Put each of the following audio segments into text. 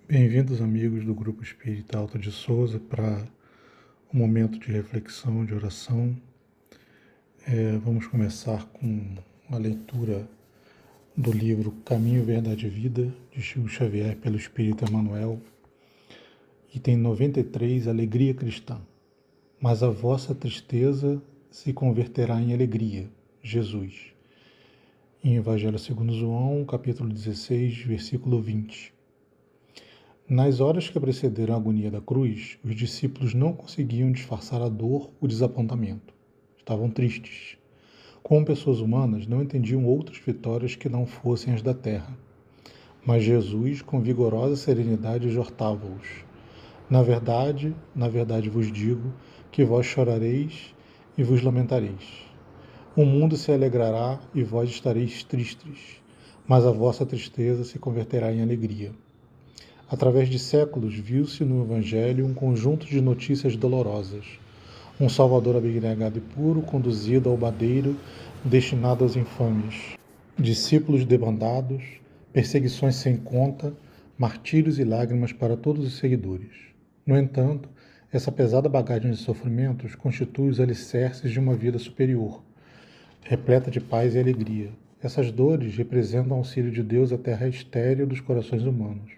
Bem-vindos, amigos do Grupo Espírita Alto de Souza, para um momento de reflexão, de oração. Vamos começar com a leitura do livro Caminho, Verdade e Vida, de Chico Xavier, pelo Espírito Emmanuel, item 93, Alegria Cristã. Mas a vossa tristeza se converterá em alegria, Jesus. Em Evangelho segundo João, capítulo 16, versículo 20. Nas horas que precederam a agonia da cruz, os discípulos não conseguiam disfarçar a dor, o desapontamento. Estavam tristes. Como pessoas humanas, não entendiam outras vitórias que não fossem as da terra. Mas Jesus, com vigorosa serenidade, exortava-os. Na verdade vos digo, que vós chorareis e vos lamentareis. O mundo se alegrará e vós estareis tristes, mas a vossa tristeza se converterá em alegria. Através de séculos, viu-se no Evangelho um conjunto de notícias dolorosas. Um Salvador abnegado e puro, conduzido ao madeiro, destinado às infâmias. Discípulos debandados, perseguições sem conta, martírios e lágrimas para todos os seguidores. No entanto, essa pesada bagagem de sofrimentos constitui os alicerces de uma vida superior, repleta de paz e alegria. Essas dores representam o auxílio de Deus à terra estéril dos corações humanos.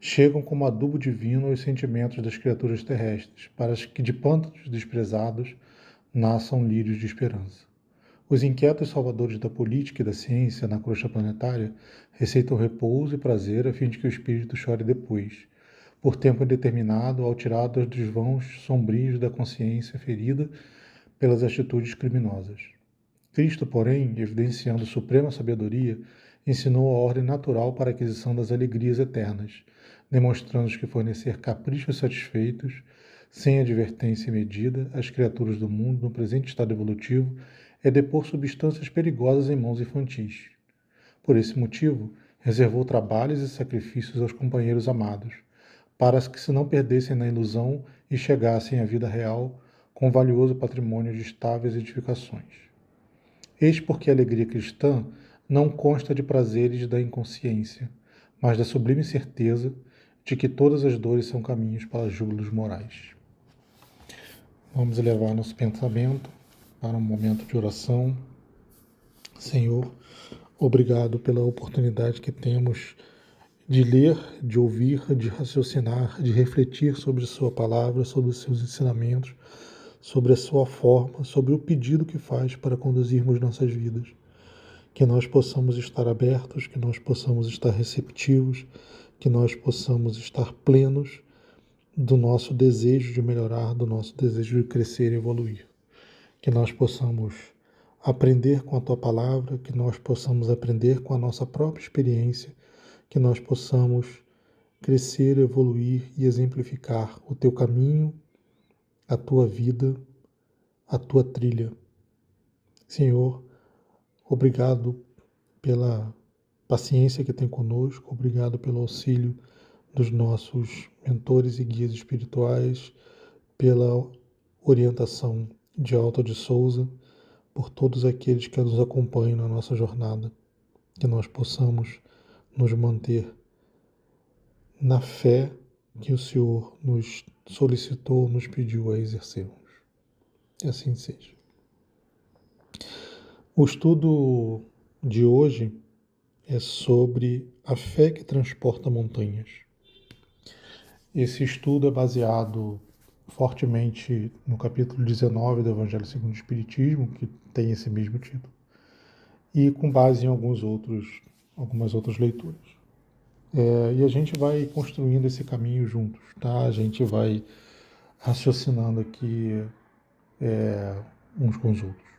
Chegam como adubo divino aos sentimentos das criaturas terrestres, para que de pântanos desprezados nasçam lírios de esperança. Os inquietos salvadores da política e da ciência na crosta planetária receitam repouso e prazer a fim de que o espírito chore depois, por tempo indeterminado, ao tirado dos vãos sombrios da consciência ferida pelas atitudes criminosas. Cristo, porém, evidenciando suprema sabedoria, ensinou a ordem natural para a aquisição das alegrias eternas, demonstrando que fornecer caprichos satisfeitos, sem advertência e medida, às criaturas do mundo no presente estado evolutivo, é depor substâncias perigosas em mãos infantis. Por esse motivo, reservou trabalhos e sacrifícios aos companheiros amados, para que se não perdessem na ilusão e chegassem à vida real com valioso patrimônio de estáveis edificações. Eis porque a alegria cristã não consta de prazeres da inconsciência, mas da sublime certeza de que todas as dores são caminhos para júbilos morais. Vamos elevar nosso pensamento para um momento de oração. Senhor, obrigado pela oportunidade que temos de ler, de ouvir, de raciocinar, de refletir sobre sua palavra, sobre os seus ensinamentos, sobre a sua forma, sobre o pedido que faz para conduzirmos nossas vidas. Que nós possamos estar abertos, que nós possamos estar receptivos, que nós possamos estar plenos do nosso desejo de melhorar, do nosso desejo de crescer e evoluir. Que nós possamos aprender com a Tua Palavra, que nós possamos aprender com a nossa própria experiência, que nós possamos crescer, evoluir e exemplificar o Teu caminho, a Tua vida, a Tua trilha. Senhor, obrigado pela paciência que tem conosco, obrigado pelo auxílio dos nossos mentores e guias espirituais, pela orientação de Alto de Souza, por todos aqueles que nos acompanham na nossa jornada, que nós possamos nos manter na fé que o Senhor nos solicitou, nos pediu a exercermos. Que assim seja. O estudo de hoje é sobre a fé que transporta montanhas. Esse estudo é baseado fortemente no capítulo 19 do Evangelho segundo o Espiritismo, que tem esse mesmo título, e com base em algumas outras leituras. E a gente vai construindo esse caminho juntos, tá? A gente vai raciocinando aqui uns com os outros.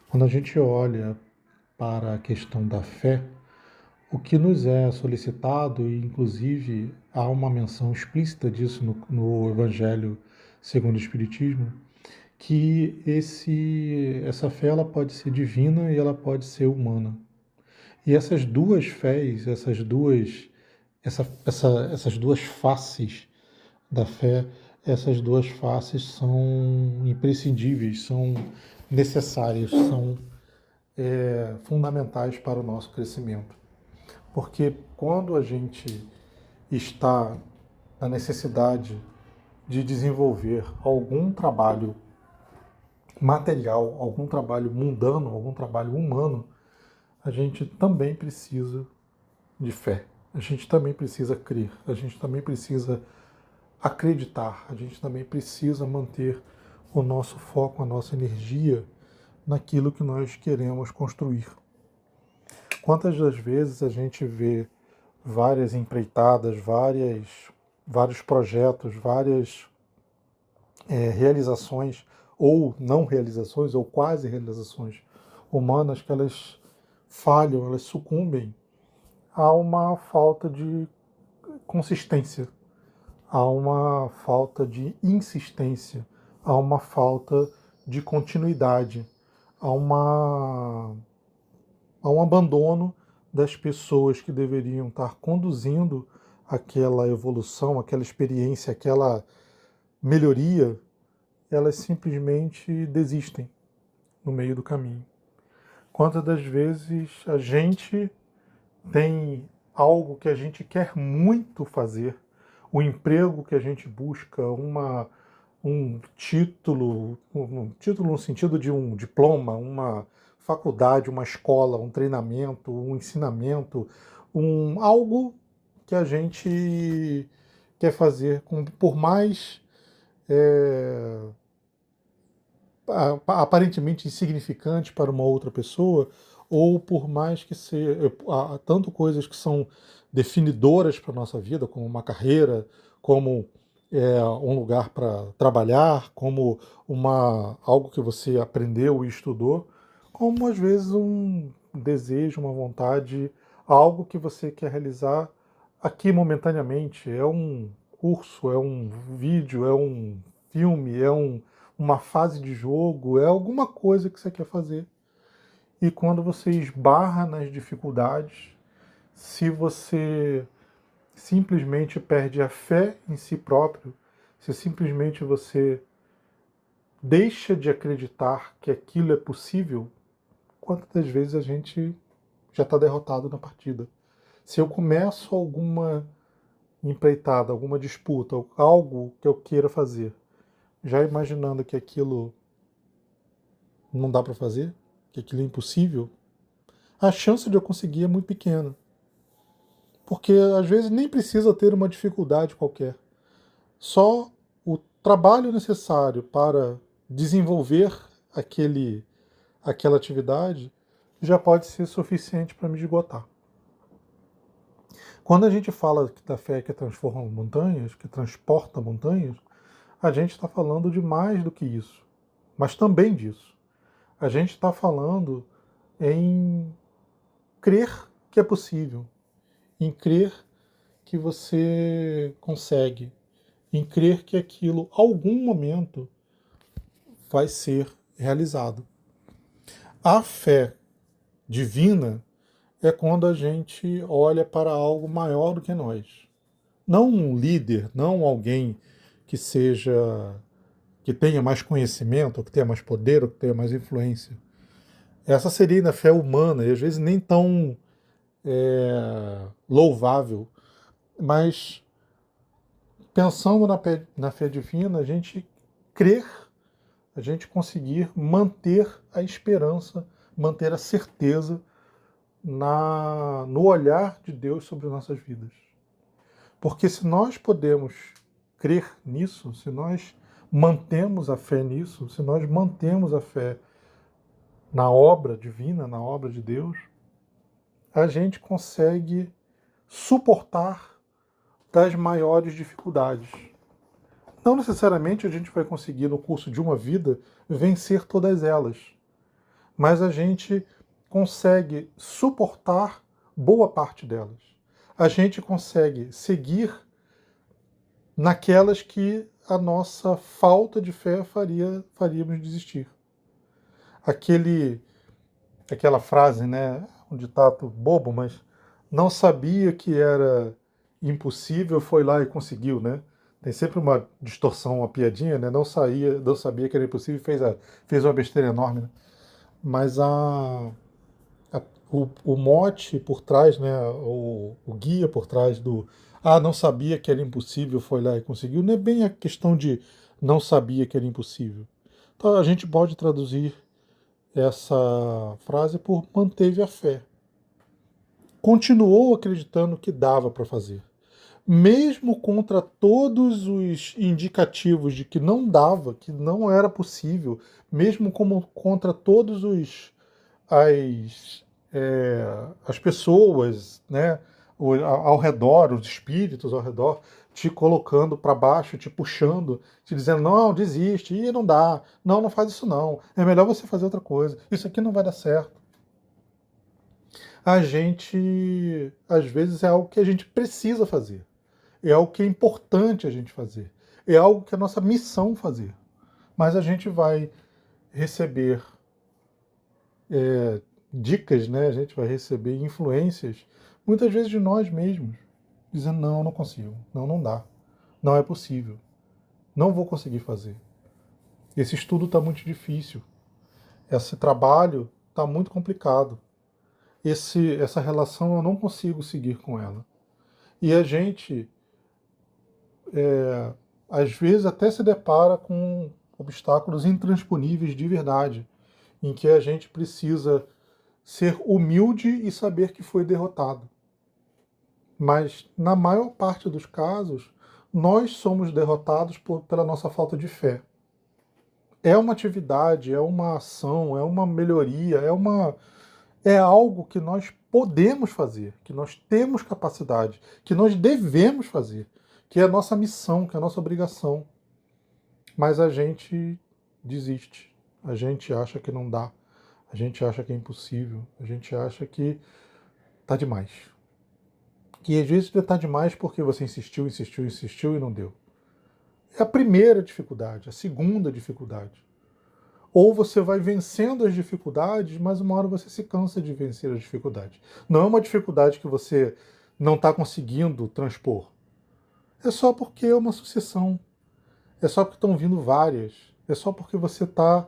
Quando a gente olha para a questão da fé, o que nos é solicitado, e inclusive há uma menção explícita disso no Evangelho segundo o Espiritismo, que essa fé ela pode ser divina e ela pode ser humana. E essas duas fés, essas duas faces da fé, essas duas faces são imprescindíveis, são necessárias, são fundamentais para o nosso crescimento. Porque quando a gente está a necessidade de desenvolver algum trabalho material, algum trabalho mundano, algum trabalho humano, a gente também precisa de fé. A gente também precisa crer. A gente também precisa acreditar. A gente também precisa manter o nosso foco, a nossa energia naquilo que nós queremos construir. Quantas das vezes a gente vê várias empreitadas, vários projetos, várias realizações ou não realizações ou quase realizações humanas que elas falham, elas sucumbem a uma falta de consistência, a uma falta de insistência, a uma falta de continuidade, a um abandono das pessoas que deveriam estar conduzindo aquela evolução, aquela experiência, aquela melhoria, elas simplesmente desistem no meio do caminho. Quantas das vezes a gente tem algo que a gente quer muito fazer, o emprego que a gente busca, um título no sentido de um diploma, uma faculdade, uma escola, um treinamento, um ensinamento, algo que a gente quer fazer, por mais aparentemente insignificante para uma outra pessoa, ou por mais que seja tanto coisas que são definidoras para a nossa vida, como uma carreira, como um lugar para trabalhar, como algo que você aprendeu e estudou, como às vezes um desejo, uma vontade, algo que você quer realizar aqui momentaneamente. É um curso, é um vídeo, é um filme, uma fase de jogo, é alguma coisa que você quer fazer. E quando você esbarra nas dificuldades, se você simplesmente perde a fé em si próprio, se simplesmente você deixa de acreditar que aquilo é possível, quantas vezes a gente já está derrotado na partida? Se eu começo alguma empreitada, alguma disputa, algo que eu queira fazer, já imaginando que aquilo não dá para fazer, que aquilo é impossível, a chance de eu conseguir é muito pequena. Porque às vezes nem precisa ter uma dificuldade qualquer. Só o trabalho necessário para desenvolver aquela atividade já pode ser suficiente para me esgotar. Quando a gente fala da fé que transforma montanhas, que transporta montanhas, a gente está falando de mais do que isso, mas também disso. A gente está falando em crer que é possível, em crer que você consegue, em crer que aquilo, algum momento, vai ser realizado. A fé divina é quando a gente olha para algo maior do que nós. Não um líder, não alguém que que tenha mais conhecimento, ou que tenha mais poder, ou que tenha mais influência. Essa seria a fé humana, e às vezes nem tão louvável, mas pensando na fé divina, a gente crer, a gente conseguir manter a esperança, manter a certeza no olhar de Deus sobre nossas vidas. Porque se nós podemos crer nisso, se nós mantemos a fé nisso, se nós mantemos a fé na obra divina, na obra de Deus, a gente consegue suportar das maiores dificuldades. Não necessariamente a gente vai conseguir, no curso de uma vida, vencer todas elas, mas a gente consegue suportar boa parte delas. A gente consegue seguir naquelas que a nossa falta de fé faríamos desistir. Aquela frase, né, um ditado bobo, mas não sabia que era impossível, foi lá e conseguiu, né? Tem sempre uma distorção, uma piadinha, né? Não sabia que era impossível e fez uma besteira enorme, né? Mas o mote por trás, né, o guia por trás Ah, não sabia que era impossível, foi lá e conseguiu. Não é bem a questão de não sabia que era impossível. Então a gente pode traduzir essa frase por manteve a fé. Continuou acreditando que dava para fazer. Mesmo contra todos os indicativos de que não dava, que não era possível, mesmo como contra todos os as pessoas, né, ao redor, os espíritos ao redor, te colocando para baixo, te puxando, te dizendo, não, desiste, e não dá, não, não faz isso não, é melhor você fazer outra coisa, isso aqui não vai dar certo. A gente, às vezes, é algo que a gente precisa fazer, é algo que é importante a gente fazer, é algo que é a nossa missão fazer, mas a gente vai receber dicas, né? A gente vai receber influências, muitas vezes de nós mesmos, dizendo, não, não consigo, não, não dá, não é possível, não vou conseguir fazer. Esse estudo está muito difícil, esse trabalho está muito complicado, essa relação eu não consigo seguir com ela. E a gente, às vezes, até se depara com obstáculos intransponíveis de verdade, em que a gente precisa ser humilde e saber que foi derrotado. Mas, na maior parte dos casos, nós somos derrotados pela nossa falta de fé. É uma atividade, é uma ação, é uma melhoria, é algo que nós podemos fazer, que nós temos capacidade, que nós devemos fazer, que é a nossa missão, que é a nossa obrigação. Mas a gente desiste, a gente acha que não dá, a gente acha que é impossível, a gente acha que tá demais. Que às vezes está demais porque você insistiu, insistiu, insistiu e não deu. É a primeira dificuldade, a segunda dificuldade. Ou você vai vencendo as dificuldades, mas uma hora você se cansa de vencer as dificuldades. Não é uma dificuldade que você não está conseguindo transpor. É só porque é uma sucessão. É só porque estão vindo várias. É só porque você está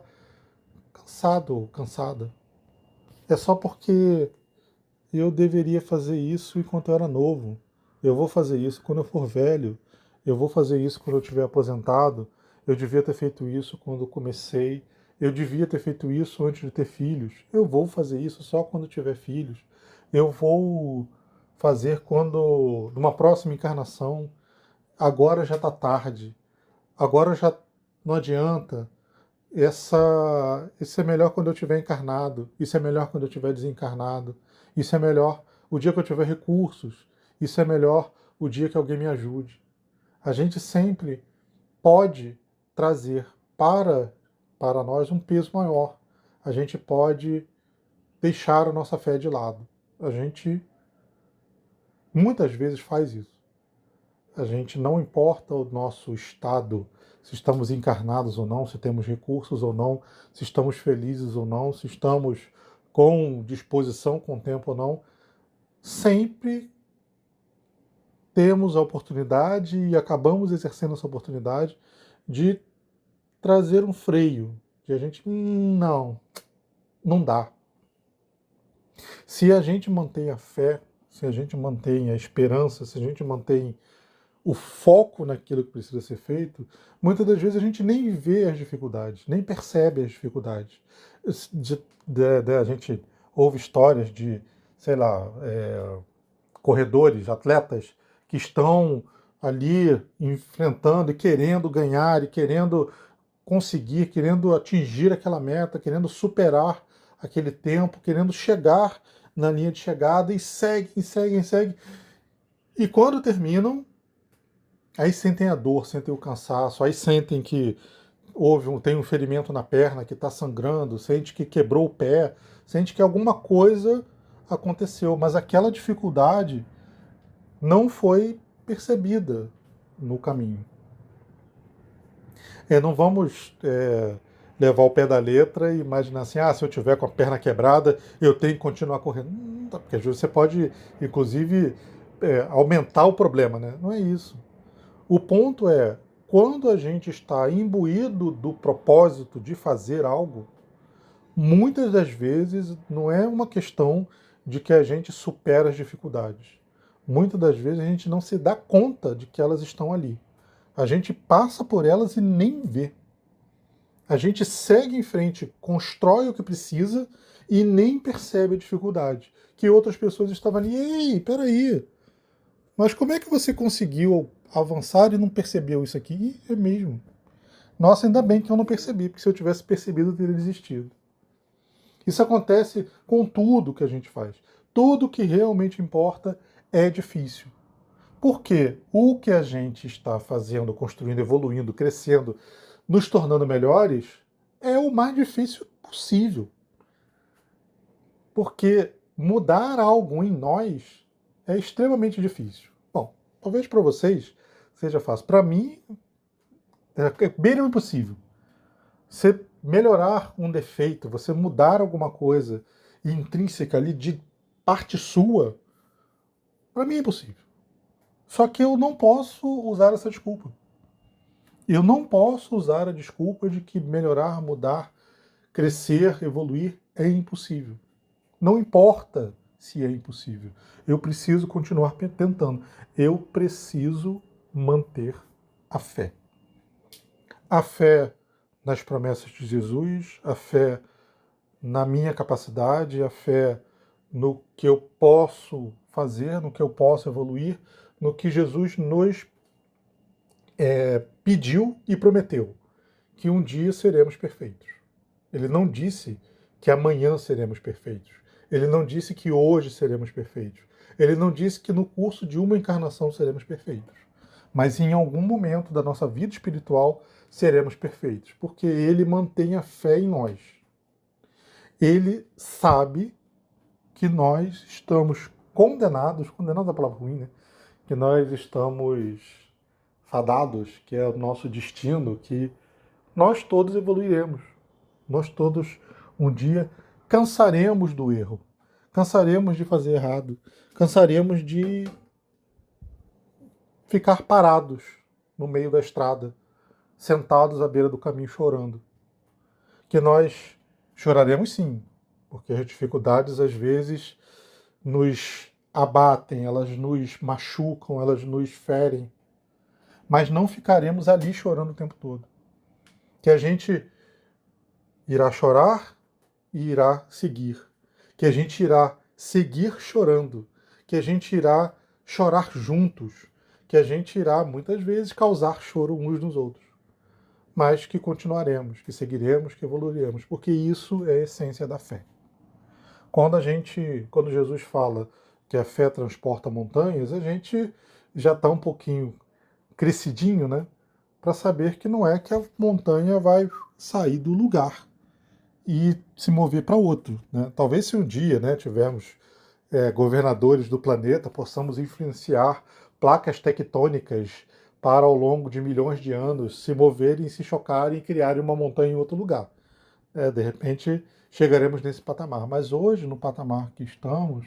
cansado ou cansada. É só porque eu deveria fazer isso enquanto eu era novo. Eu vou fazer isso quando eu for velho. Eu vou fazer isso quando eu estiver aposentado. Eu devia ter feito isso quando comecei. Eu devia ter feito isso antes de ter filhos. Eu vou fazer isso só quando tiver filhos. Eu vou fazer quando, numa próxima encarnação. Agora já está tarde. Agora já não adianta. Isso é melhor quando eu estiver encarnado. Isso é melhor quando eu estiver desencarnado. Isso é melhor o dia que eu tiver recursos. Isso é melhor o dia que alguém me ajude. A gente sempre pode trazer para nós um peso maior. A gente pode deixar a nossa fé de lado. A gente muitas vezes faz isso. A gente não importa o nosso estado, se estamos encarnados ou não, se temos recursos ou não, se estamos felizes ou não, se estamos com disposição, com tempo ou não, sempre temos a oportunidade e acabamos exercendo essa oportunidade de trazer um freio, de a gente, não, não dá. Se a gente mantém a fé, se a gente mantém a esperança, se a gente mantém o foco naquilo que precisa ser feito, muitas das vezes a gente nem vê as dificuldades, nem percebe as dificuldades. A gente ouve histórias de, sei lá, corredores, atletas que estão ali enfrentando e querendo ganhar e querendo conseguir, querendo atingir aquela meta, querendo superar aquele tempo, querendo chegar na linha de chegada e seguem, seguem, seguem. E quando terminam, aí sentem a dor, sentem o cansaço, aí sentem que tem um ferimento na perna, que está sangrando, sente que quebrou o pé, sente que alguma coisa aconteceu, mas aquela dificuldade não foi percebida no caminho. Não vamos levar o pé da letra e imaginar assim, se eu tiver com a perna quebrada, eu tenho que continuar correndo. Não, porque às vezes você pode, inclusive, aumentar o problema, né? Não é isso. O ponto é, quando a gente está imbuído do propósito de fazer algo, muitas das vezes não é uma questão de que a gente supera as dificuldades. muitas das vezes a gente não se dá conta de que elas estão ali. A gente passa por elas e nem vê. A gente segue em frente, constrói o que precisa e nem percebe a dificuldade. Que outras pessoas estavam ali, ei, peraí, mas como é que você conseguiu avançar e não percebeu isso aqui? É mesmo. Nossa, ainda bem que eu não percebi, porque se eu tivesse percebido, eu teria desistido. Isso acontece com tudo que a gente faz. Tudo que realmente importa é difícil. Porque o que a gente está fazendo, construindo, evoluindo, crescendo, nos tornando melhores, é o mais difícil possível. Porque mudar algo em nós é extremamente difícil. Bom, talvez para vocês seja fácil. Para mim, é bem impossível. Você melhorar um defeito, você mudar alguma coisa intrínseca ali de parte sua, para mim é impossível. Só que eu não posso usar essa desculpa. Eu não posso usar a desculpa de que melhorar, mudar, crescer, evoluir é impossível. Não importa se é impossível. Eu preciso continuar tentando. Eu preciso manter a fé. A fé nas promessas de Jesus, a fé na minha capacidade, a fé no que eu posso fazer, no que eu posso evoluir, no que Jesus nos pediu e prometeu, que um dia seremos perfeitos. Ele não disse que amanhã seremos perfeitos. Ele não disse que hoje seremos perfeitos. Ele não disse que no curso de uma encarnação seremos perfeitos. Mas em algum momento da nossa vida espiritual seremos perfeitos, porque ele mantém a fé em nós. Ele sabe que nós estamos condenados é a palavra ruim, né? Que nós estamos fadados, que é o nosso destino, que nós todos evoluiremos. Nós todos, um dia, cansaremos do erro, cansaremos de fazer errado, cansaremos de ficar parados no meio da estrada, sentados à beira do caminho chorando. Que nós choraremos sim, porque as dificuldades às vezes nos abatem, elas nos machucam, elas nos ferem, mas não ficaremos ali chorando o tempo todo. Que a gente irá chorar e irá seguir. Que a gente irá seguir chorando. Que a gente irá chorar juntos. Que a gente irá, muitas vezes, causar choro uns nos outros. Mas que continuaremos, que seguiremos, que evoluiremos. Porque isso é a essência da fé. Quando Jesus fala que a fé transporta montanhas, a gente já está um pouquinho crescidinho, né? Para saber que não é que a montanha vai sair do lugar e se mover para outro, né? Talvez se um dia, né, tivermos governadores do planeta, possamos influenciar placas tectônicas para, ao longo de milhões de anos, se moverem, se chocarem e criarem uma montanha em outro lugar. De repente, chegaremos nesse patamar. Mas hoje, no patamar que estamos,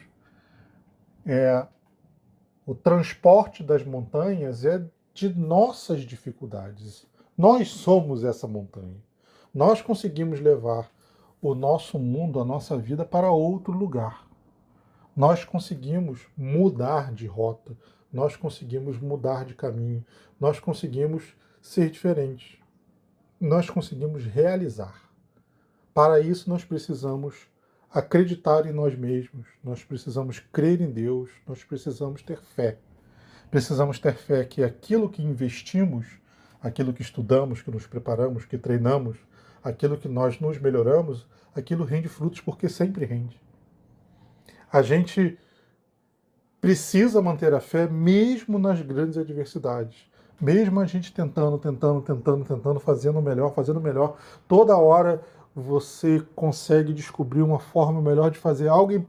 o transporte das montanhas é de nossas dificuldades. Nós somos essa montanha. Nós conseguimos levar o nosso mundo, a nossa vida para outro lugar. Nós conseguimos mudar de rota, nós conseguimos mudar de caminho, nós conseguimos ser diferentes, nós conseguimos realizar. Para isso nós precisamos acreditar em nós mesmos, nós precisamos crer em Deus, nós precisamos ter fé. Precisamos ter fé que aquilo que investimos, aquilo que estudamos, que nos preparamos, que treinamos, aquilo que nós nos melhoramos, aquilo rende frutos porque sempre rende. A gente precisa manter a fé mesmo nas grandes adversidades. Mesmo a gente tentando, fazendo melhor. Toda hora você consegue descobrir uma forma melhor de fazer algo e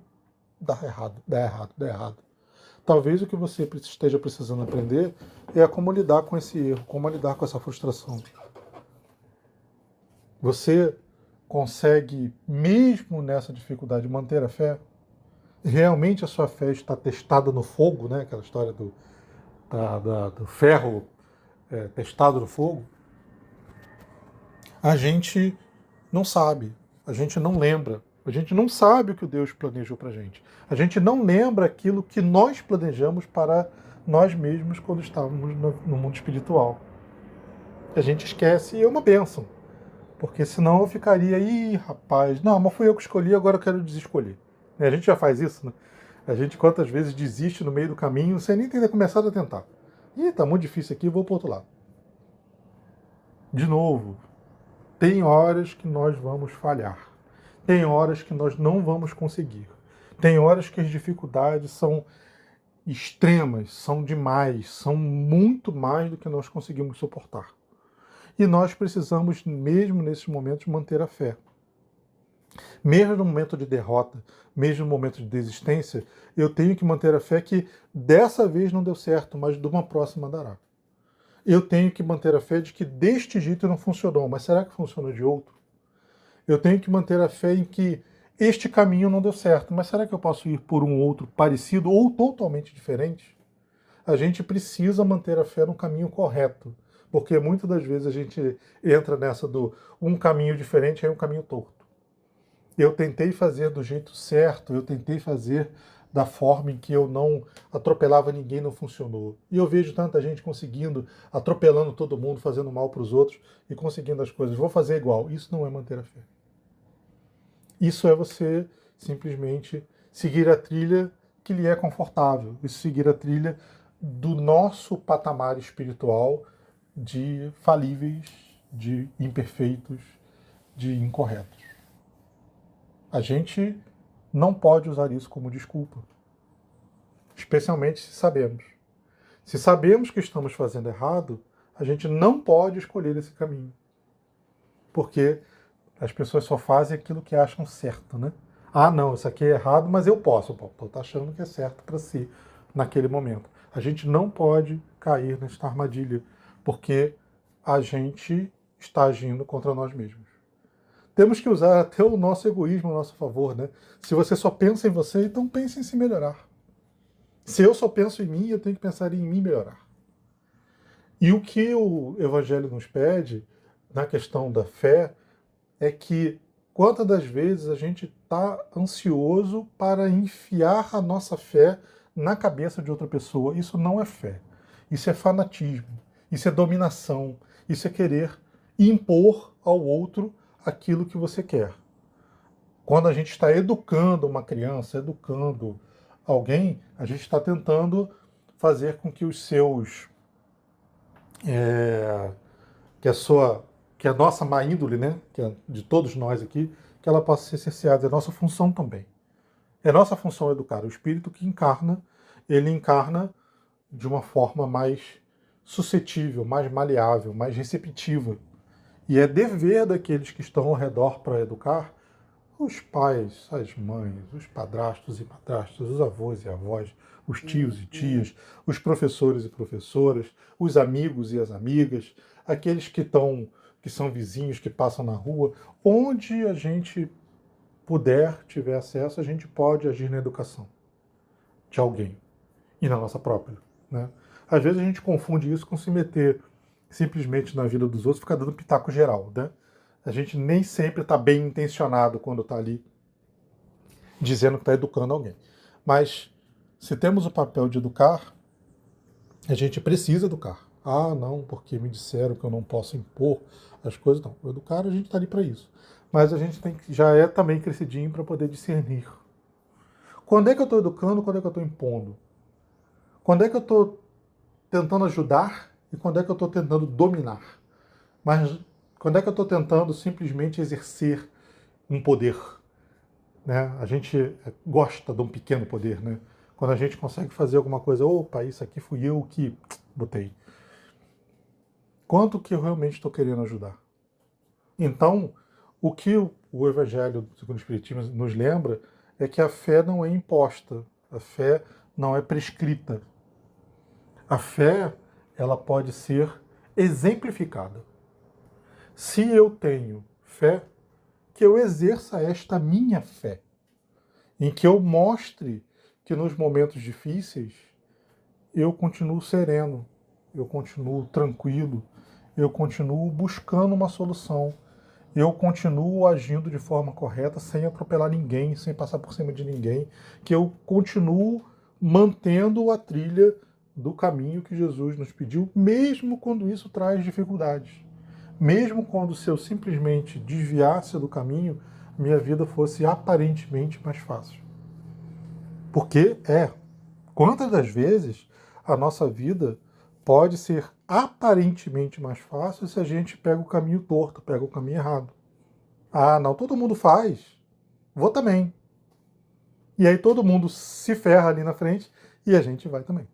dá errado. Talvez o que você esteja precisando aprender é como lidar com esse erro, como lidar com essa frustração. Você consegue, mesmo nessa dificuldade, manter a fé? Realmente a sua fé está testada no fogo, né? Aquela história do ferro testado no fogo? A gente não sabe, a gente não lembra. A gente não sabe o que o Deus planejou para a gente. A gente não lembra aquilo que nós planejamos para nós mesmos quando estávamos no mundo espiritual. A gente esquece e é uma bênção. Porque senão eu ficaria, ih, rapaz, não, mas fui eu que escolhi, agora eu quero desescolher. A gente já faz isso, né? A gente quantas vezes desiste no meio do caminho sem nem ter começado a tentar. Ih, tá muito difícil aqui, vou pro outro lado. De novo, tem horas que nós vamos falhar. Tem horas que nós não vamos conseguir. Tem horas que as dificuldades são extremas, são demais, são muito mais do que nós conseguimos suportar. E nós precisamos, mesmo nesses momentos, manter a fé. Mesmo no momento de derrota, mesmo no momento de desistência, eu tenho que manter a fé que dessa vez não deu certo, mas de uma próxima dará. Eu tenho que manter a fé de que deste jeito não funcionou, mas será que funcionou de outro? Eu tenho que manter a fé em que este caminho não deu certo, mas será que eu posso ir por um outro parecido ou totalmente diferente? A gente precisa manter a fé no caminho correto, porque muitas das vezes a gente entra nessa do um caminho diferente é um caminho torto. Eu tentei fazer do jeito certo, eu tentei fazer da forma em que eu não atropelava ninguém, não funcionou. E eu vejo tanta gente conseguindo, atropelando todo mundo, fazendo mal para os outros e conseguindo as coisas. Vou fazer igual. Isso não é manter a fé. Isso é você simplesmente seguir a trilha que lhe é confortável. Isso seguir a trilha do nosso patamar espiritual de falíveis, de imperfeitos, de incorretos. A gente não pode usar isso como desculpa. Especialmente se sabemos. Se sabemos que estamos fazendo errado, a gente não pode escolher esse caminho. Porque as pessoas só fazem aquilo que acham certo, né? Ah, não, isso aqui é errado, mas eu posso. Estou achando que é certo para si naquele momento. A gente não pode cair nesta armadilha, porque a gente está agindo contra nós mesmos. Temos que usar até o nosso egoísmo a nosso favor, né? Se você só pensa em você, então pense em se melhorar. Se eu só penso em mim, eu tenho que pensar em mim melhorar. E o que o Evangelho nos pede, na questão da fé, é que quantas das vezes a gente está ansioso para enfiar a nossa fé na cabeça de outra pessoa. Isso não é fé. Isso é fanatismo. Isso é dominação. Isso é querer impor ao outro aquilo que você quer. Quando a gente está educando uma criança, educando alguém, a gente está tentando fazer com que os seus... que a nossa má índole, né, que é de todos nós aqui, que ela possa ser cerceada. É nossa função também. É nossa função educar. O espírito que encarna, ele encarna de uma forma mais suscetível, mais maleável, mais receptiva. E é dever daqueles que estão ao redor para educar, os pais, as mães, os padrastos e madrastas, os avós e avós, os tios e tias, os professores e professoras, os amigos e as amigas, aqueles que são vizinhos, que passam na rua, onde a gente puder, tiver acesso, a gente pode agir na educação de alguém e na nossa própria, né? Às vezes a gente confunde isso com se meter simplesmente na vida dos outros, ficar dando pitaco geral, né? A gente nem sempre está bem intencionado quando está ali dizendo que está educando alguém. Mas se temos o papel de educar, a gente precisa educar. Ah, não, porque me disseram que eu não posso impor as coisas. Não, educar a gente está ali para isso. Mas a gente já é também crescidinho para poder discernir. Quando é que eu estou educando, quando é que eu estou impondo? Quando é que eu estou tentando ajudar e quando é que eu estou tentando dominar? Mas quando é que eu estou tentando simplesmente exercer um poder? Né? A gente gosta de um pequeno poder, né? Quando a gente consegue fazer alguma coisa, opa, isso aqui fui eu que botei. Quanto que eu realmente estou querendo ajudar? Então, o que o Evangelho segundo o Espiritismo nos lembra é que a fé não é imposta, a fé não é prescrita. A fé, ela pode ser exemplificada. Se eu tenho fé, que eu exerça esta minha fé, em que eu mostre que nos momentos difíceis eu continuo sereno, eu continuo tranquilo, eu continuo buscando uma solução, eu continuo agindo de forma correta, sem atropelar ninguém, sem passar por cima de ninguém, que eu continuo mantendo a trilha do caminho que Jesus nos pediu, mesmo quando isso traz dificuldades. Mesmo quando, se eu simplesmente desviasse do caminho, minha vida fosse aparentemente mais fácil. Porque quantas das vezes a nossa vida pode ser aparentemente mais fácil se a gente pega o caminho torto, pega o caminho errado. Ah, não, todo mundo faz, vou também. E aí todo mundo se ferra ali na frente e a gente vai também.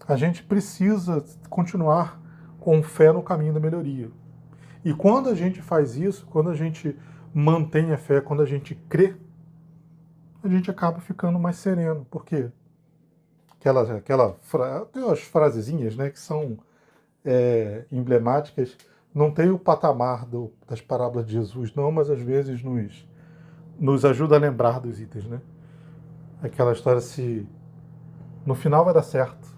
A gente precisa continuar com fé no caminho da melhoria. E quando a gente faz isso, quando a gente mantém a fé, quando a gente crê, a gente acaba ficando mais sereno. Por quê? Tem umas frasezinhas, né, que são emblemáticas. Não tem o patamar das parábolas de Jesus, não, mas às vezes nos ajuda a lembrar dos itens, né? Aquela história, se no final vai dar certo.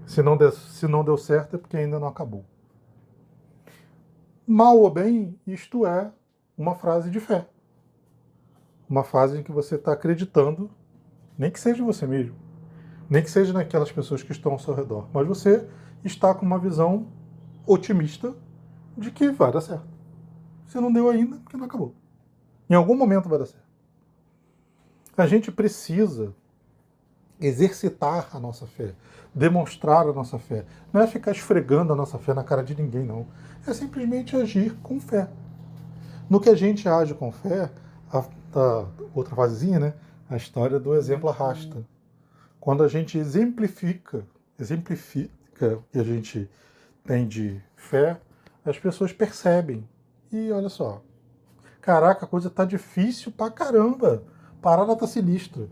Se não deu certo é porque ainda não acabou. Mal ou bem, isto é uma frase de fé. Uma frase em que você está acreditando, nem que seja você mesmo, nem que seja naquelas pessoas que estão ao seu redor, mas você está com uma visão otimista de que vai dar certo. Se não deu ainda, porque não acabou. Em algum momento vai dar certo. A gente precisa exercitar a nossa fé, demonstrar a nossa fé. Não é ficar esfregando a nossa fé na cara de ninguém, não. É simplesmente agir com fé. No que a gente age com fé, a outra fasezinha, né? A história do exemplo arrasta. Quando a gente exemplifica o que a gente tem de fé, as pessoas percebem. E olha só, caraca, a coisa tá difícil pra caramba. A parada tá sinistra.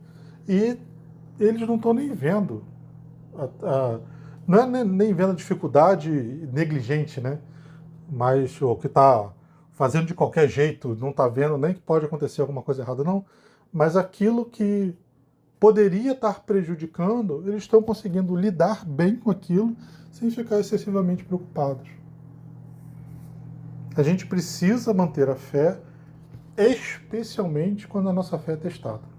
E eles não estão nem vendo. Não é nem vendo a dificuldade negligente, né? Mas o que está fazendo de qualquer jeito, não está vendo nem que pode acontecer alguma coisa errada, não. Mas aquilo que poderia estar prejudicando, eles estão conseguindo lidar bem com aquilo sem ficar excessivamente preocupados. A gente precisa manter a fé, especialmente quando a nossa fé é testada.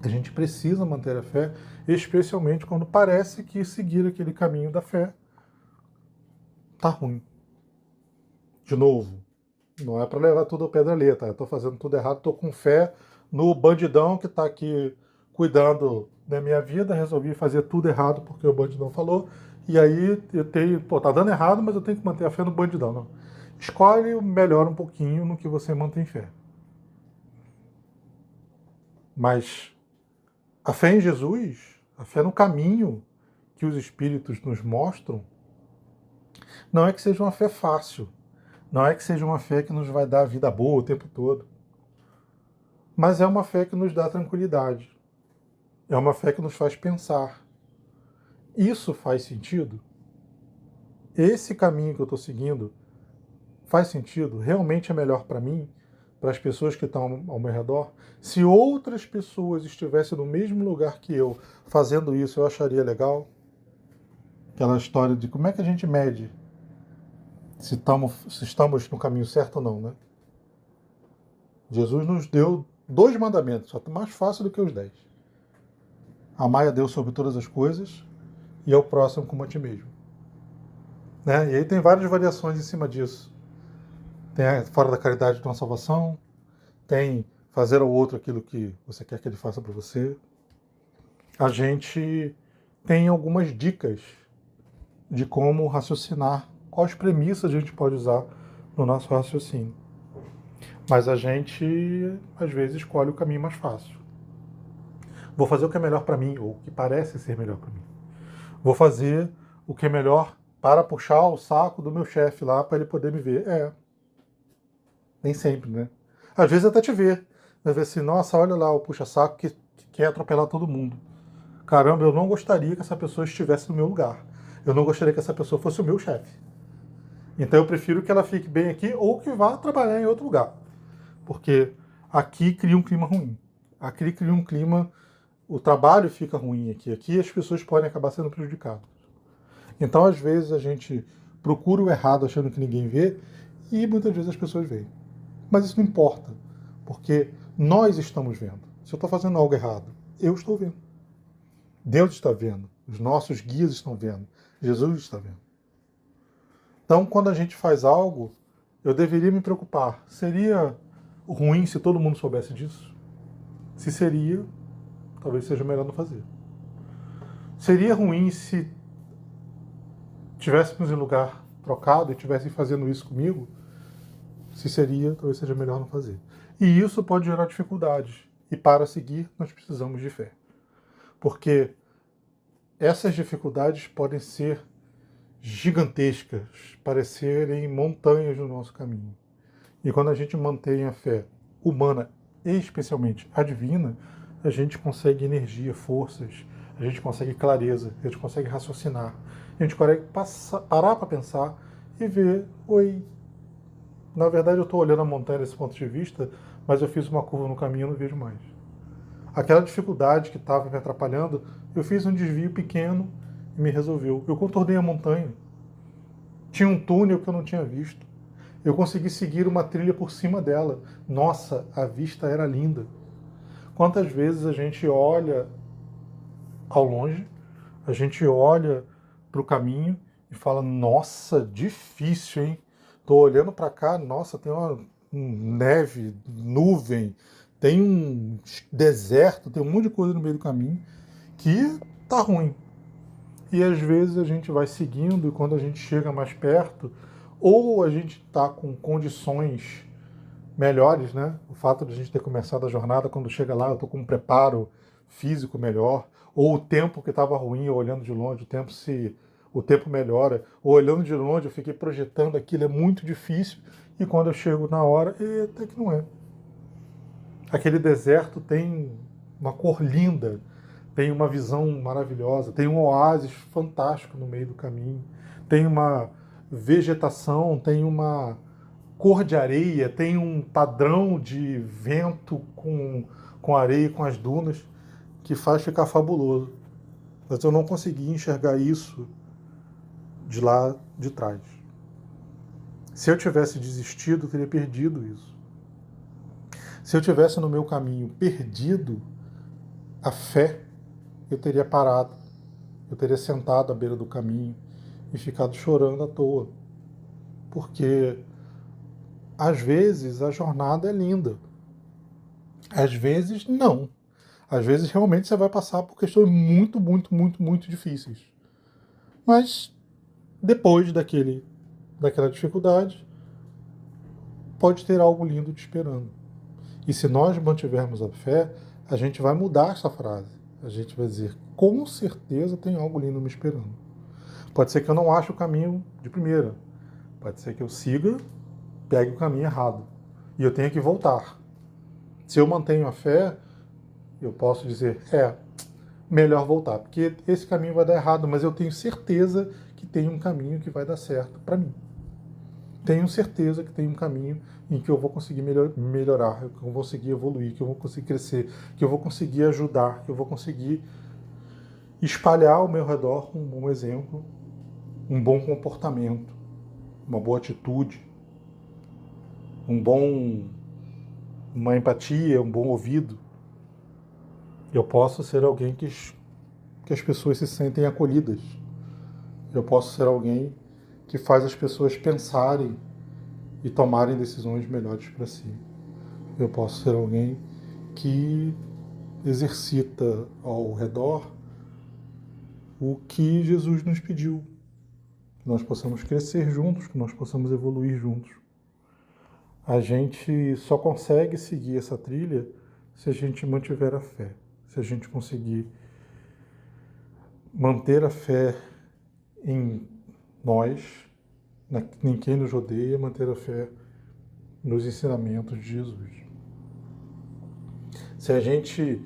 A gente precisa manter a fé, especialmente quando parece que seguir aquele caminho da fé tá ruim. De novo, não é para levar tudo ao pé da letra, eu estou fazendo tudo errado, estou com fé no bandidão que está aqui cuidando da minha vida, resolvi fazer tudo errado porque o bandidão falou, e aí eu tenho, tá dando errado, mas eu tenho que manter a fé no bandidão. Não. Escolhe melhor um pouquinho no que você mantém fé. Mas a fé em Jesus, a fé no caminho que os Espíritos nos mostram, não é que seja uma fé fácil, não é que seja uma fé que nos vai dar a vida boa o tempo todo, mas é uma fé que nos dá tranquilidade, é uma fé que nos faz pensar. Isso faz sentido? Esse caminho que eu estou seguindo faz sentido? Realmente é melhor para mim? Para as pessoas que estão ao meu redor? Se outras pessoas estivessem no mesmo lugar que eu, fazendo isso, eu acharia legal? Aquela história de como é que a gente mede se estamos no caminho certo ou não, né? Jesus nos deu 2 mandamentos, só mais fácil do que os 10. Amai a Deus sobre todas as coisas e ao próximo como a ti mesmo. Né? E aí tem várias variações em cima disso. Tem fora da caridade de uma salvação, tem fazer ao outro aquilo que você quer que ele faça para você. A gente tem algumas dicas de como raciocinar, quais premissas a gente pode usar no nosso raciocínio. Mas a gente, às vezes, escolhe o caminho mais fácil. Vou fazer o que é melhor para mim, ou o que parece ser melhor para mim. Vou fazer o que é melhor para puxar o saco do meu chefe lá, para ele poder me ver. Nem sempre, né? Às vezes até te vê. Vai ver assim, nossa, olha lá o puxa-saco que quer atropelar todo mundo. Caramba, eu não gostaria que essa pessoa estivesse no meu lugar. Eu não gostaria que essa pessoa fosse o meu chefe. Então eu prefiro que ela fique bem aqui ou que vá trabalhar em outro lugar. Porque aqui cria um clima ruim. Aqui cria um clima... O trabalho fica ruim aqui. Aqui as pessoas podem acabar sendo prejudicadas. Então, às vezes, a gente procura o errado achando que ninguém vê E muitas vezes as pessoas veem. Mas isso não importa, porque nós estamos vendo. Se eu estou fazendo algo errado, eu estou vendo. Deus está vendo. Os nossos guias estão vendo. Jesus está vendo. Então, quando a gente faz algo, eu deveria me preocupar. Seria ruim se todo mundo soubesse disso? Se seria, talvez seja melhor não fazer. Seria ruim se tivéssemos em lugar trocado e estivessem fazendo isso comigo? Se seria, talvez seja melhor não fazer. E isso pode gerar dificuldades. E para seguir, nós precisamos de fé. Porque essas dificuldades podem ser gigantescas, parecerem montanhas no nosso caminho. E quando a gente mantém a fé humana, e especialmente a divina, a gente consegue energia, forças, a gente consegue clareza, a gente consegue raciocinar, a gente consegue parar para pensar e ver, na verdade eu estou olhando a montanha desse ponto de vista, mas eu fiz uma curva no caminho e não vejo mais. Aquela dificuldade que estava me atrapalhando, eu fiz um desvio pequeno e me resolveu. Eu contornei a montanha. Tinha um túnel que eu não tinha visto. Eu consegui seguir uma trilha por cima dela. Nossa, a vista era linda. Quantas vezes a gente olha ao longe, a gente olha para o caminho e fala, nossa, difícil, hein? Estou olhando para cá, nossa, tem uma neve, nuvem, tem um deserto, tem um monte de coisa no meio do caminho que tá ruim. E às vezes a gente vai seguindo e quando a gente chega mais perto, ou a gente está com condições melhores, né? O fato de a gente ter começado a jornada, quando chega lá, eu estou com um preparo físico melhor, ou o tempo que estava ruim, eu olhando de longe, o tempo melhora, ou olhando de longe, eu fiquei projetando aquilo, é muito difícil, e quando eu chego na hora, até que não é. Aquele deserto tem uma cor linda, tem uma visão maravilhosa, tem um oásis fantástico no meio do caminho, tem uma vegetação, tem uma cor de areia, tem um padrão de vento com areia e com as dunas que faz ficar fabuloso. Mas eu não consegui enxergar isso de lá de trás. Se eu tivesse desistido, eu teria perdido isso. Se eu tivesse no meu caminho perdido a fé, eu teria parado, eu teria sentado à beira do caminho e ficado chorando à toa. Porque às vezes a jornada é linda, às vezes não. Às vezes realmente você vai passar por questões muito, muito, muito, muito difíceis. Mas depois daquela dificuldade, pode ter algo lindo te esperando. E se nós mantivermos a fé, a gente vai mudar essa frase. A gente vai dizer, com certeza tem algo lindo me esperando. Pode ser que eu não ache o caminho de primeira. Pode ser que eu siga, pegue o caminho errado. E eu tenha que voltar. Se eu mantenho a fé, eu posso dizer, melhor voltar. Porque esse caminho vai dar errado, mas eu tenho certeza que tem um caminho que vai dar certo para mim. Tenho certeza que tem um caminho em que eu vou conseguir melhorar, que eu vou conseguir evoluir, que eu vou conseguir crescer, que eu vou conseguir ajudar, que eu vou conseguir espalhar ao meu redor um bom exemplo, um bom comportamento, uma boa atitude, uma empatia, um bom ouvido. Eu posso ser alguém que as pessoas se sentem acolhidas. Eu posso ser alguém que faz as pessoas pensarem e tomarem decisões melhores para si. Eu posso ser alguém que exercita ao redor o que Jesus nos pediu, que nós possamos crescer juntos, que nós possamos evoluir juntos. A gente só consegue seguir essa trilha se a gente mantiver a fé, se a gente conseguir manter a fé em nós, em quem nos rodeia, manter a fé nos ensinamentos de Jesus. Se a gente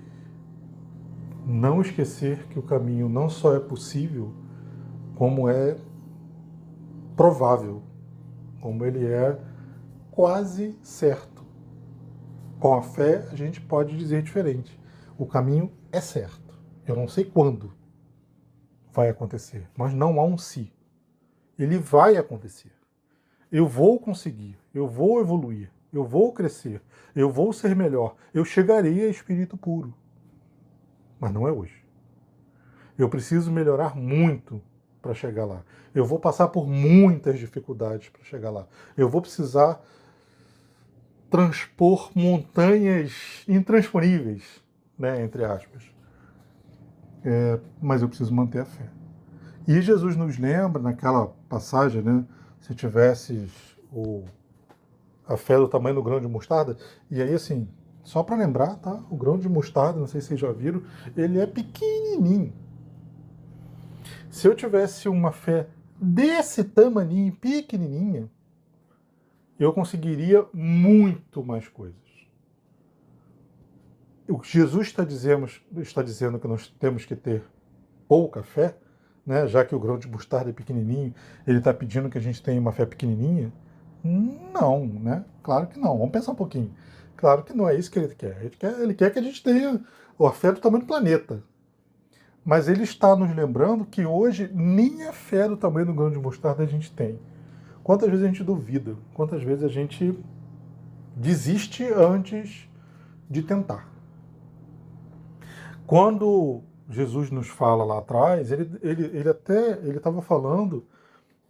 não esquecer que o caminho não só é possível, como é provável, como ele é quase certo. Com a fé, a gente pode dizer diferente. O caminho é certo. Eu não sei quando vai acontecer, mas não há um se. Ele vai acontecer. eu vou conseguir, eu vou evoluir, eu vou crescer, eu vou ser melhor, eu chegarei a espírito puro. Mas não é hoje. Eu preciso melhorar muito para chegar lá. Eu vou passar por muitas dificuldades para chegar lá. Eu vou precisar transpor montanhas intransponíveis, né, entre aspas. Mas eu preciso manter a fé. E Jesus nos lembra, naquela passagem, né, se tivesses a fé do tamanho do grão de mostarda, e aí assim, só para lembrar, tá? O grão de mostarda, não sei se vocês já viram, ele é pequenininho. Se eu tivesse uma fé desse tamaninho, pequenininha, eu conseguiria muito mais coisas. O que Jesus está dizendo que nós temos que ter pouca fé, né? Já que o grão de mostarda é pequenininho, ele está pedindo que a gente tenha uma fé pequenininha? Não, né? Claro que não. Vamos pensar um pouquinho. Claro que não é isso que ele quer. Ele quer que a gente tenha a fé do tamanho do planeta. Mas ele está nos lembrando que hoje nem a fé do tamanho do grão de mostarda a gente tem. Quantas vezes a gente duvida? Quantas vezes a gente desiste antes de tentar? Quando Jesus nos fala lá atrás, ele estava falando,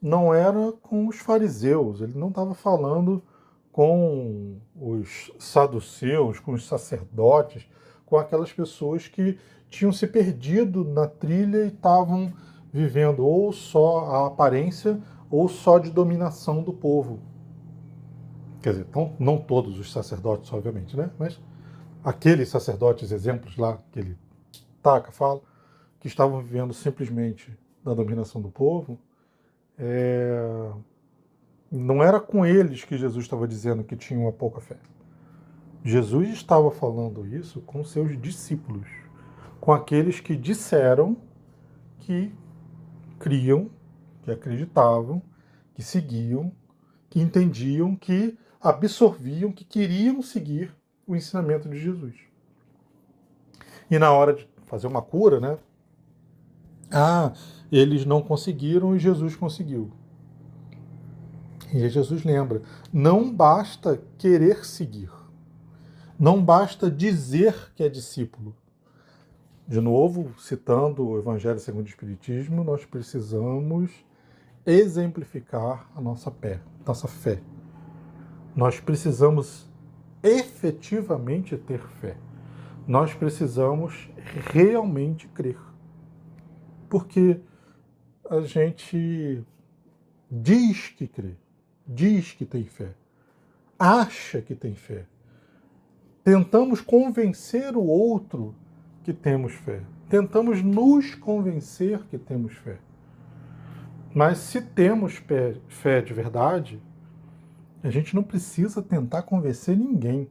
não era com os fariseus, ele não estava falando com os saduceus, com os sacerdotes, com aquelas pessoas que tinham se perdido na trilha e estavam vivendo ou só a aparência ou só de dominação do povo. Quer dizer, não todos os sacerdotes, obviamente, né? Mas aqueles sacerdotes, exemplos lá que ele fala, que estavam vivendo simplesmente da dominação do povo, não era com eles que Jesus estava dizendo que tinham uma pouca fé. Jesus estava falando isso com seus discípulos, com aqueles que disseram que criam, que acreditavam, que seguiam, que entendiam, que absorviam, que queriam seguir o ensinamento de Jesus. E na hora de fazer uma cura, né? Eles não conseguiram e Jesus conseguiu. E Jesus lembra, não basta querer seguir. Não basta dizer que é discípulo. De novo, citando o Evangelho segundo o Espiritismo, nós precisamos exemplificar a nossa fé. Nós precisamos efetivamente ter fé. Nós precisamos realmente crer. Porque a gente diz que crê, diz que tem fé, acha que tem fé. Tentamos convencer o outro que temos fé. Tentamos nos convencer que temos fé. Mas se temos fé de verdade, a gente não precisa tentar convencer ninguém.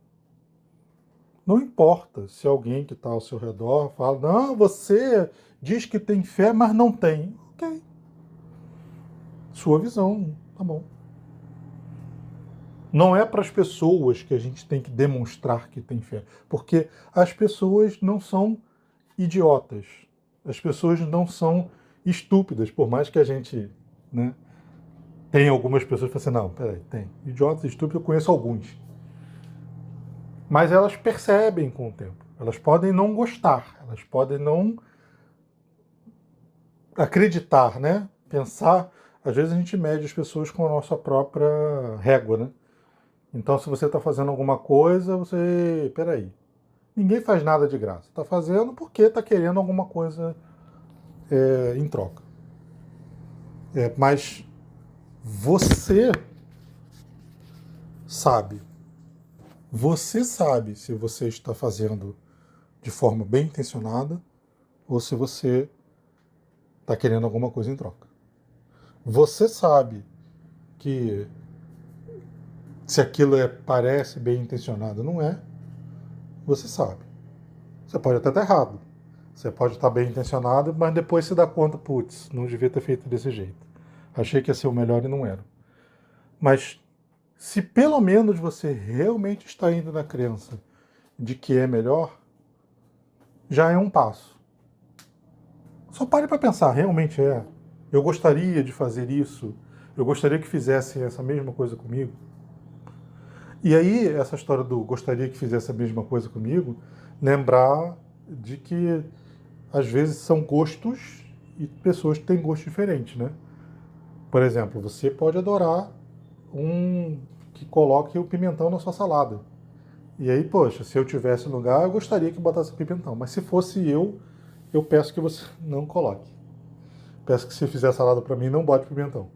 Não importa se alguém que está ao seu redor fala, não, você diz que tem fé, mas não tem. Ok. Sua visão, tá bom. Não é para as pessoas que a gente tem que demonstrar que tem fé, porque as pessoas não são idiotas, as pessoas não são estúpidas, por mais que a gente, né, tenha algumas pessoas que falam assim, não, peraí, tem. Idiotas e estúpidos eu conheço alguns. Mas elas percebem com o tempo. Elas podem não gostar, elas podem não acreditar, né? Pensar. Às vezes a gente mede as pessoas com a nossa própria régua, né? Então, se você está fazendo alguma coisa, peraí, ninguém faz nada de graça. Está fazendo porque está querendo alguma coisa em troca. Mas você sabe. Você sabe se você está fazendo de forma bem intencionada ou se você está querendo alguma coisa em troca. Você sabe que se aquilo parece bem intencionado, não é. Você sabe. Você pode até estar errado. Você pode estar bem intencionado, mas depois se dá conta, putz, não devia ter feito desse jeito. Achei que ia ser o melhor e não era. Mas se pelo menos você realmente está indo na crença de que é melhor, já é um passo. Só pare para pensar, realmente é. Eu gostaria de fazer isso Eu gostaria que fizessem essa mesma coisa comigo. E aí, essa história do gostaria que fizesse a mesma coisa comigo, lembrar de que às vezes são gostos e pessoas que têm gostos diferentes, né? Por exemplo, você pode adorar um que coloque o pimentão na sua salada. E aí, poxa, se eu tivesse no lugar, eu gostaria que botasse pimentão. Mas se fosse eu peço que você não coloque. Peço que se fizer salada para mim, não bote pimentão.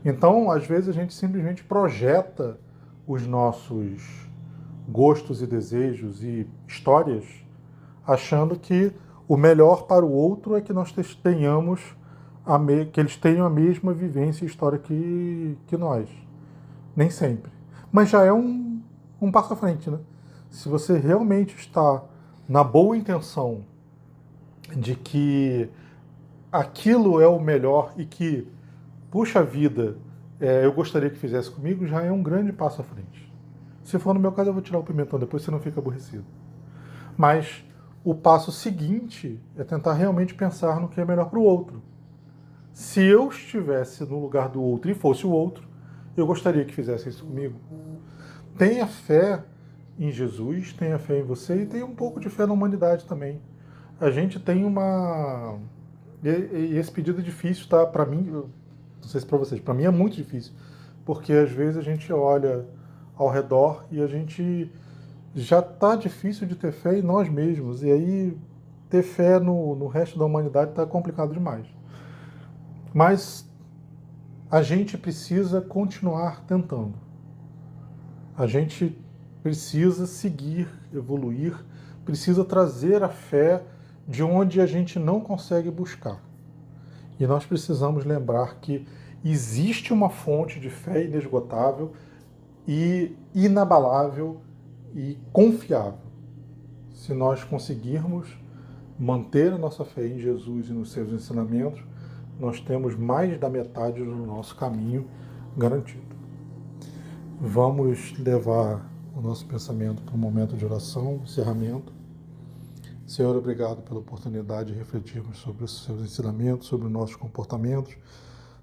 Então, às vezes a gente simplesmente projeta os nossos gostos e desejos e histórias, achando que o melhor para o outro é que nós tenhamos que eles tenham a mesma vivência e história que nós. Nem sempre. Mas já é um passo à frente, né? Se você realmente está na boa intenção de que aquilo é o melhor e que, puxa vida, eu gostaria que fizesse comigo, já é um grande passo à frente. Se for no meu caso, eu vou tirar o pimentão, depois você não fica aborrecido. Mas o passo seguinte é tentar realmente pensar no que é melhor para o outro. Se eu estivesse no lugar do outro e fosse o outro, eu gostaria que fizesse isso comigo. Tenha fé em Jesus, tenha fé em você e tenha um pouco de fé na humanidade também. A gente tem uma... E esse pedido é difícil, tá? Para mim, não sei se para vocês, para mim é muito difícil. Porque às vezes a gente olha ao redor e a gente já está difícil de ter fé em nós mesmos. E aí ter fé no resto da humanidade está complicado demais. Mas a gente precisa continuar tentando. A gente precisa seguir, evoluir, precisa trazer a fé de onde a gente não consegue buscar. E nós precisamos lembrar que existe uma fonte de fé inesgotável e inabalável e confiável. Se nós conseguirmos manter a nossa fé em Jesus e nos seus ensinamentos, nós temos mais da metade do nosso caminho garantido. Vamos levar o nosso pensamento para um momento de oração, encerramento. Senhor, obrigado pela oportunidade de refletirmos sobre os seus ensinamentos, sobre os nossos comportamentos,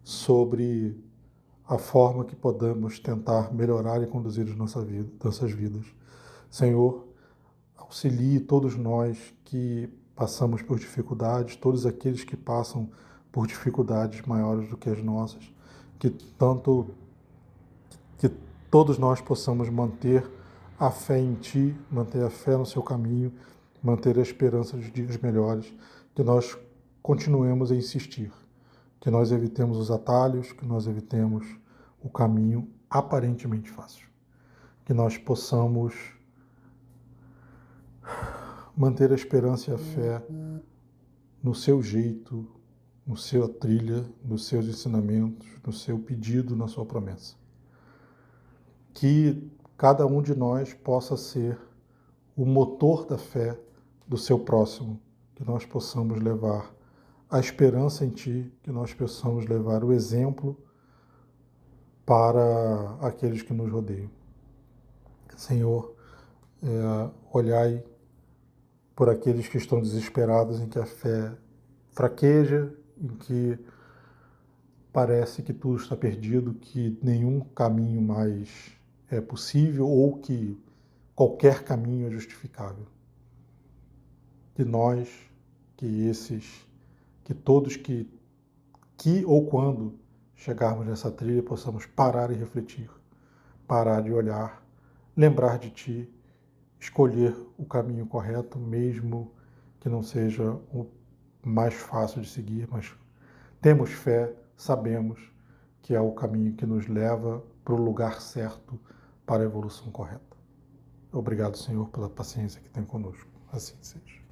sobre a forma que podemos tentar melhorar e conduzir as nossas vidas. Senhor, auxilie todos nós que passamos por dificuldades, todos aqueles que passam por dificuldades maiores do que as nossas, que todos nós possamos manter a fé em Ti, manter a fé no Seu caminho, manter a esperança de dias melhores, que nós continuemos a insistir, que nós evitemos os atalhos, que nós evitemos o caminho aparentemente fácil, que nós possamos manter a esperança e a fé no Seu jeito, no Sua trilha, nos Seus ensinamentos, no Seu pedido, na Sua promessa. Que cada um de nós possa ser o motor da fé do seu próximo, que nós possamos levar a esperança em Ti, que nós possamos levar o exemplo para aqueles que nos rodeiam. Senhor, olhai por aqueles que estão desesperados, em que a fé fraqueja, em que parece que tudo está perdido, que nenhum caminho mais é possível ou que qualquer caminho é justificável. Que nós, que todos que ou quando chegarmos nessa trilha possamos parar e refletir, parar de olhar, lembrar de Ti, escolher o caminho correto, mesmo que não seja o mais fácil de seguir, mas temos fé, sabemos que é o caminho que nos leva para o lugar certo, para a evolução correta. Obrigado, Senhor, pela paciência que tem conosco. Assim seja.